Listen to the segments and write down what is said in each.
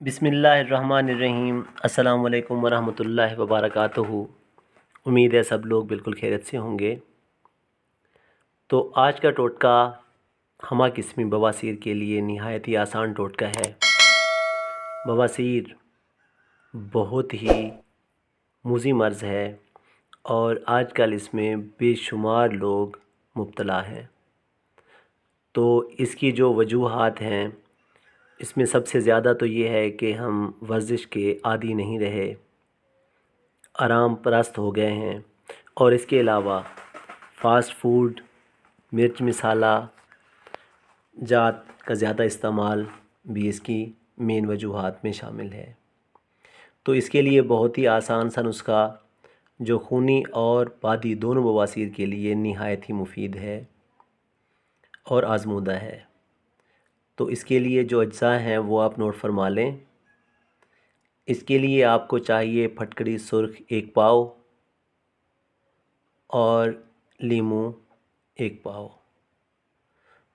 बिस्मिल्लाहिर्रहमानिर्रहीम। अस्सलाम वालेकुम वरहमतुल्लाहि वबरकातुहू। उम्मीद है सब लोग बिल्कुल खैरियत से होंगे। तो आज का टोटका हमा किस्मी बवासीर के लिए नहायत ही आसान टोटका है। बवासीर बहुत ही मुज़ी मर्ज़ है और आजकल इसमें बेशुमार लोग मुब्तला हैं। तो इसकी जो वजूहात हैं, इसमें सबसे ज़्यादा तो ये है कि हम वर्जिश के आदी नहीं रहे, आराम परस्त हो गए हैं। और इसके अलावा फ़ास्ट फूड, मिर्च मसाला जात का ज़्यादा इस्तेमाल भी इसकी मेन वजूहात में शामिल है। तो इसके लिए बहुत ही आसान सा नुस्खा जो खूनी और पादी दोनों बवासीर के लिए नहायत ही मुफीद है और आज़मूदा है। तो इसके लिए जो अज्जा हैं वो आप नोट फरमा लें। इसके लिए आपको चाहिए फटकड़ी सुर्ख 1 पाव और लीमू 1 पाव।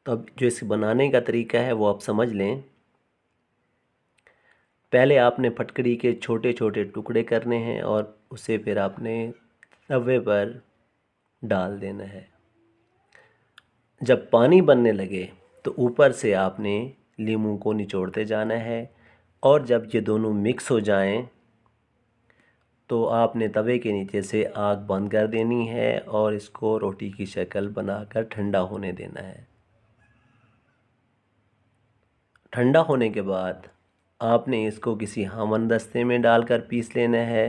तो अब जो इसे बनाने का तरीका है वो आप समझ लें। पहले आपने फटकड़ी के छोटे छोटे टुकड़े करने हैं और उसे फिर आपने तवे पर डाल देना है। जब पानी बनने लगे तो ऊपर से आपने लीमू को निचोड़ते जाना है और जब ये दोनों मिक्स हो जाएं तो आपने तवे के नीचे से आग बंद कर देनी है और इसको रोटी की शक्ल बनाकर ठंडा होने देना है। ठंडा होने के बाद आपने इसको किसी हमन दस्ते में डालकर पीस लेना है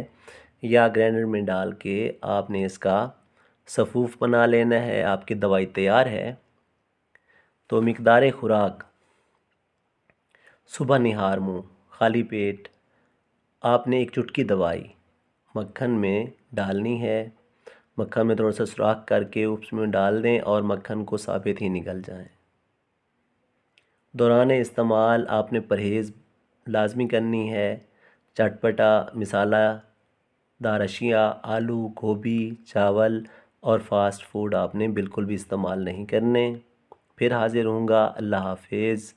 या ग्राइंडर में डाल के आपने इसका सफ़ूफ़ बना लेना है। आपकी दवाई तैयार है। तो मिक़दार खुराक सुबह निहार मुँह खाली पेट आपने 1 चुटकी दवाई मक्खन में डालनी है। मक्खन में थोड़ा सा सुराख करके उसमें डाल दें और मक्खन को साबित ही निकल जाए। दौरान इस्तेमाल आपने परहेज़ लाज़मी करनी है। चटपटा मसालादार अशिया, आलू, गोभी, चावल और फ़ास्ट फूड आपने बिल्कुल भी इस्तेमाल नहीं करने। फिर हाज़िर होऊंगा। अल्लाह हाफ़िज़।